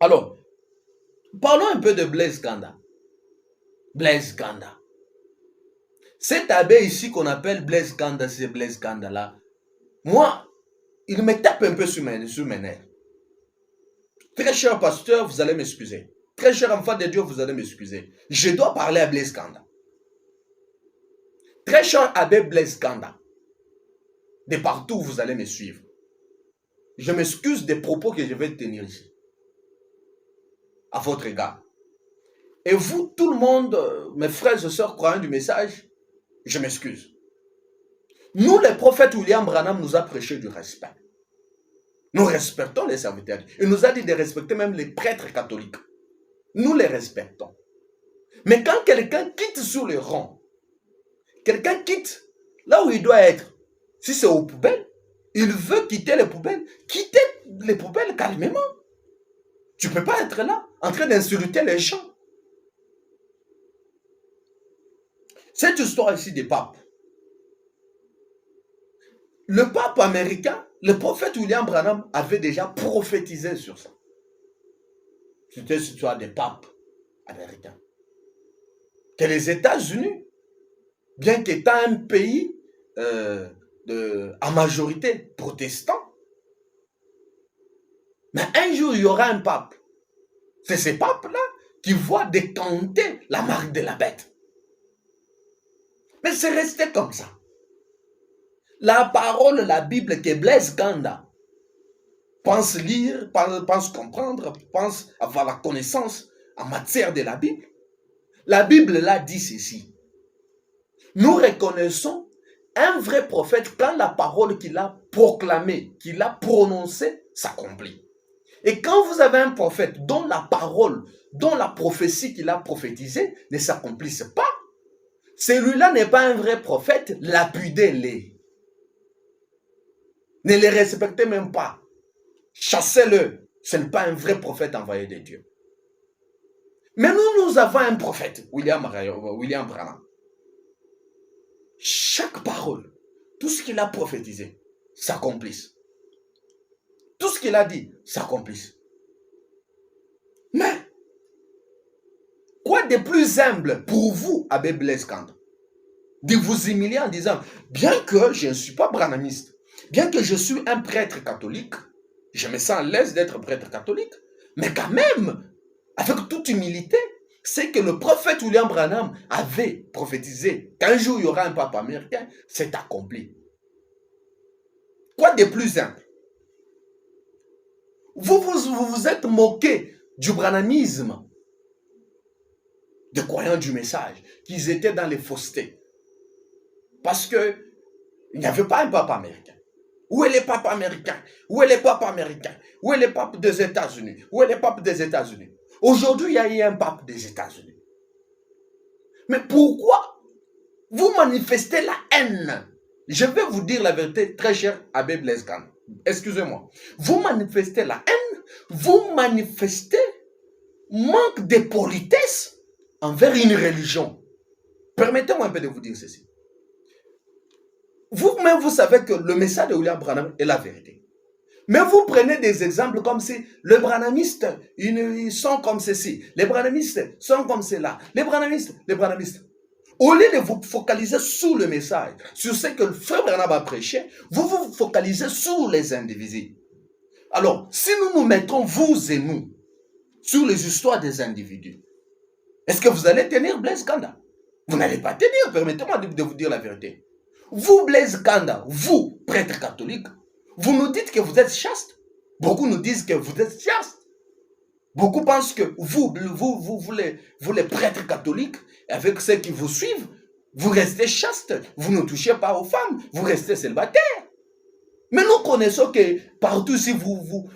Alors, parlons un peu de Blaise Ganda. Blaise Ganda. Cet abbé ici qu'on appelle Blaise Ganda, c'est Blaise Ganda là. Moi, il me tape un peu sur mes nerfs. Très cher pasteur, vous allez m'excuser. Très cher enfant de Dieu, vous allez m'excuser. Je dois parler à Blaise Ganda. Très cher abbé Blaise Ganda. De partout, vous allez me suivre. Je m'excuse des propos que je vais tenir ici. À votre égard. Et vous, tout le monde, mes frères et sœurs croyants du message, je m'excuse. Nous, les prophètes, William Branham nous a prêché du respect. Nous respectons les serviteurs. Il nous a dit de respecter même les prêtres catholiques. Nous les respectons. Mais quand quelqu'un quitte sur le rang, quelqu'un quitte là où il doit être, si c'est aux poubelles, il veut quitter les poubelles, quittez les poubelles calmement. Tu ne peux pas être là, en train d'insulter les gens. Cette histoire ici des papes. Le pape américain, le prophète William Branham avait déjà prophétisé sur ça. C'était l'histoire des papes américains. Que les États-Unis, bien qu'étant un pays à majorité protestant, mais un jour il y aura un pape. C'est ces papes-là qui voient décanter la marque de la bête. Mais c'est resté comme ça. La parole, la Bible que Blaise Ganda pense lire, pense comprendre, pense avoir la connaissance en matière de la Bible là dit ceci. Nous reconnaissons un vrai prophète quand la parole qu'il a proclamée, qu'il a prononcée, s'accomplit. Et quand vous avez un prophète dont la parole, dont la prophétie qu'il a prophétisée ne s'accomplisse pas, celui-là n'est pas un vrai prophète, lapidez-les. Ne les respectez même pas. Chassez-le. Ce n'est pas un vrai prophète envoyé de Dieu. Mais nous avons un prophète, William Branham. Chaque parole, tout ce qu'il a prophétisé, s'accomplisse. Tout ce qu'il a dit, s'accomplisse. Mais, quoi de plus humble pour vous, Abbé Blaise Ganda, de vous humilier en disant, bien que je ne suis pas branhamiste, bien que je suis un prêtre catholique, je me sens à l'aise d'être prêtre catholique, mais quand même, avec toute humilité, c'est que le prophète William Branham avait prophétisé qu'un jour il y aura un pape américain, c'est accompli. Quoi de plus simple? Vous vous êtes moqué du branhamisme, des croyants du message, qu'ils étaient dans les faussetés. Parce qu'il n'y avait pas un pape américain. Où est le pape américain? Où est le pape américain? Où est le pape des États-Unis? Où est le pape des États-Unis? Aujourd'hui, il y a eu un pape des États-Unis. Mais pourquoi vous manifestez la haine? Je vais vous dire la vérité, très cher Abbé Blaise Ganda. Excusez-moi. Vous manifestez la haine, vous manifestez manque de politesse envers une religion. Permettez-moi un peu de vous dire ceci. Vous-même, vous savez que le message de William Branham est la vérité. Mais vous prenez des exemples comme si les branhamistes, ils sont comme ceci. Les branhamistes sont comme cela. Les branhamistes. Au lieu de vous focaliser sur le message, sur ce que le frère Branham a prêché, vous vous focalisez sur les individus. Alors, si nous nous mettons, vous et nous, sur les histoires des individus, est-ce que vous allez tenir Blaise Ganda? Vous n'allez pas tenir, permettez-moi de vous dire la vérité. Vous, Blaise Ganda, vous, prêtre catholique, vous nous dites que vous êtes chaste. Beaucoup nous disent que vous êtes chaste. Beaucoup pensent que vous les prêtres catholiques, avec ceux qui vous suivent, vous restez chaste. Vous ne touchez pas aux femmes. Vous restez célibataire. Mais nous connaissons que partout, si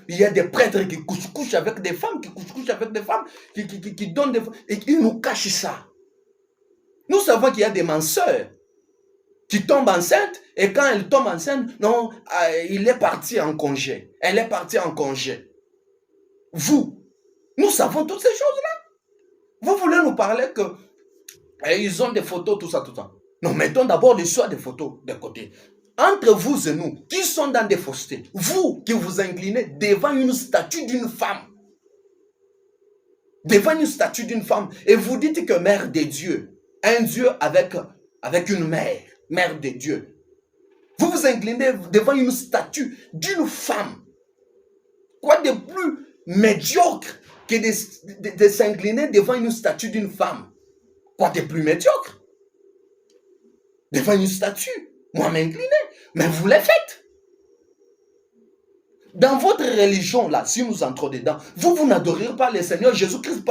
il y a des prêtres qui couchent avec des femmes, qui avec des femmes, qui donnent des femmes, et ils nous cachent ça. Nous savons qu'il y a des menseurs qui tombe enceinte, et quand elle tombe enceinte, non, il est parti en congé. Elle est partie en congé. Vous, nous savons toutes ces choses-là. Vous voulez nous parler que ils ont des photos, tout ça. Nous mettons d'abord l'histoire des photos de côté. Entre vous et nous, qui sont dans des faussetés, vous qui vous inclinez devant une statue d'une femme, devant une statue d'une femme, et vous dites que mère des dieux, un Dieu avec une mère, mère des dieux. Vous vous inclinez devant une statue d'une femme. Quoi de plus médiocre que de s'incliner devant une statue d'une femme? Quoi de plus médiocre? Devant une statue, moi m'incliner, mais vous le faites. Dans votre religion, là, si nous entrons dedans, vous n'adorez pas le Seigneur Jésus-Christ,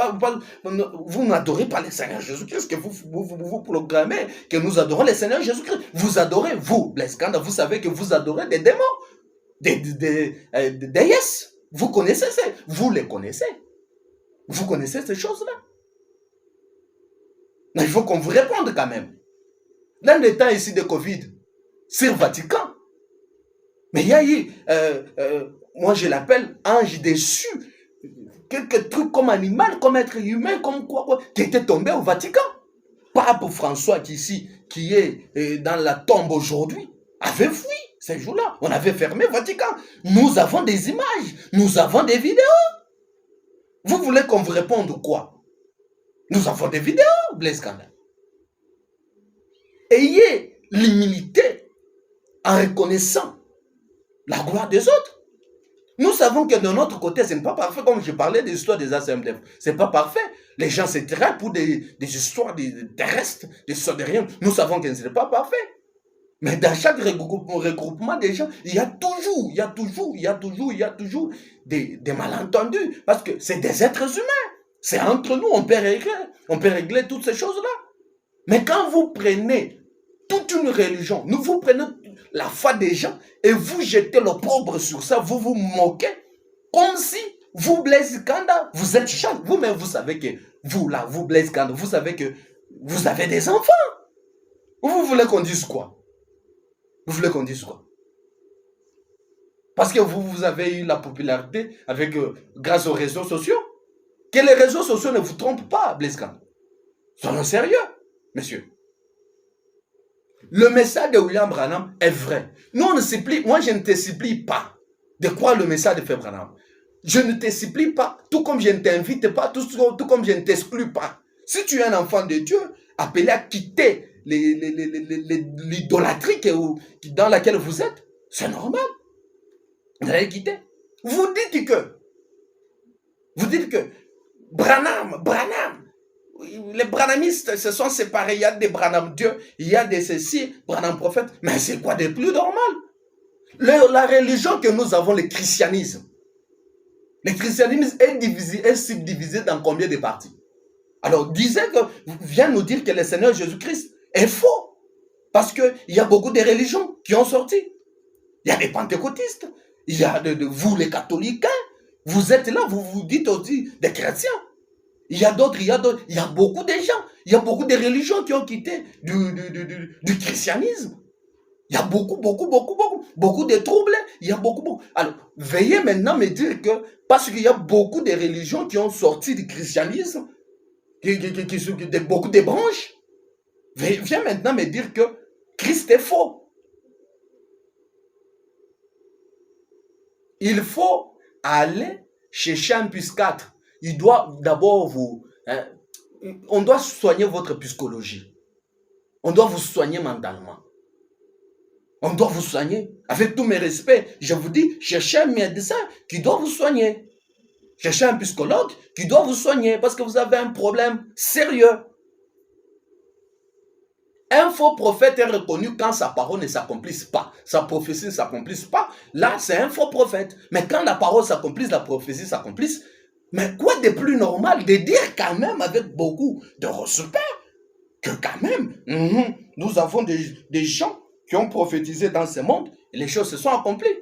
vous n'adorez pas le Seigneur Jésus-Christ, que vous programmez que nous adorons le Seigneur Jésus-Christ. Vous adorez, vous, les scandales, vous savez que vous adorez des démons, des déesses. Vous connaissez vous les connaissez. Vous connaissez ces choses-là. Mais il faut qu'on vous réponde quand même. Dans les temps ici de Covid, sur Vatican, mais il y a eu, moi je l'appelle ange déçu, quelques trucs comme animal, comme être humain, comme quoi, qui était tombé au Vatican. Pape François qui est dans la tombe aujourd'hui, avait fui ces jours-là. On avait fermé le Vatican. Nous avons des images, nous avons des vidéos. Vous voulez qu'on vous réponde quoi? Nous avons des vidéos, Blaise Kanda. Ayez l'humilité en reconnaissant la gloire des autres. Nous savons que de notre côté, ce n'est pas parfait, comme je parlais des histoires des ACMDF. Ce n'est pas parfait. Les gens se traitent pour des histoires terrestres, des histoires de rien. Nous savons que ce n'est pas parfait. Mais dans chaque regroupement des gens, il y a toujours des malentendus. Parce que c'est des êtres humains. C'est entre nous, on peut régler toutes ces choses-là. Mais quand vous prenez toute une religion, vous prenez la foi des gens et vous jetez l'opprobre sur ça, vous vous moquez, comme si vous, Blaise Kanda, vous êtes chiant. Vous-même, vous savez que vous, Blaise Kanda, vous savez que vous avez des enfants. Vous voulez qu'on dise quoi? Vous voulez qu'on dise quoi? Parce que vous avez eu la popularité grâce aux réseaux sociaux. Que les réseaux sociaux ne vous trompent pas, Blaise Kanda. Soyons sérieux, messieurs. Le message de William Branham est vrai. Moi, je ne te supplie pas de croire le message de Frère Branham. Je ne te supplie pas, tout comme je ne t'invite pas, tout comme je ne t'exclus pas. Si tu es un enfant de Dieu, appelé à quitter l'idolâtrie dans laquelle vous êtes, c'est normal. Vous allez quitter. Vous dites que Branham, les branhamistes se sont séparés. Il y a des Branham Dieu, il y a des ceci, Branham prophète. Mais c'est quoi de plus normal? La religion que nous avons, le christianisme. Le christianisme est subdivisé dans combien de parties? Alors, vient nous dire que le Seigneur Jésus-Christ est faux. Parce qu'il y a beaucoup de religions qui ont sorti. Il y a des pentecôtistes, il y a vous les catholiques, vous êtes là, vous vous dites aussi des chrétiens. Il y a beaucoup de gens, il y a beaucoup de religions qui ont quitté du christianisme. Il y a beaucoup de troubles, il y a beaucoup. Alors, veuillez maintenant me dire que, parce qu'il y a beaucoup de religions qui ont sorti du christianisme, beaucoup de branches, viens maintenant me dire que Christ est faux. Il faut aller chercher un psychiatre. Il doit d'abord on doit soigner votre psychologie. On doit vous soigner mentalement. On doit vous soigner. Avec tous mes respects, je vous dis, cherchez un médecin qui doit vous soigner. Cherchez un psychologue qui doit vous soigner parce que vous avez un problème sérieux. Un faux prophète est reconnu quand sa parole ne s'accomplisse pas. Sa prophétie ne s'accomplisse pas. Là, c'est un faux prophète. Mais quand la parole s'accomplisse, la prophétie s'accomplisse, mais quoi de plus normal de dire quand même avec beaucoup de respect que quand même, nous avons des gens qui ont prophétisé dans ce monde et les choses se sont accomplies.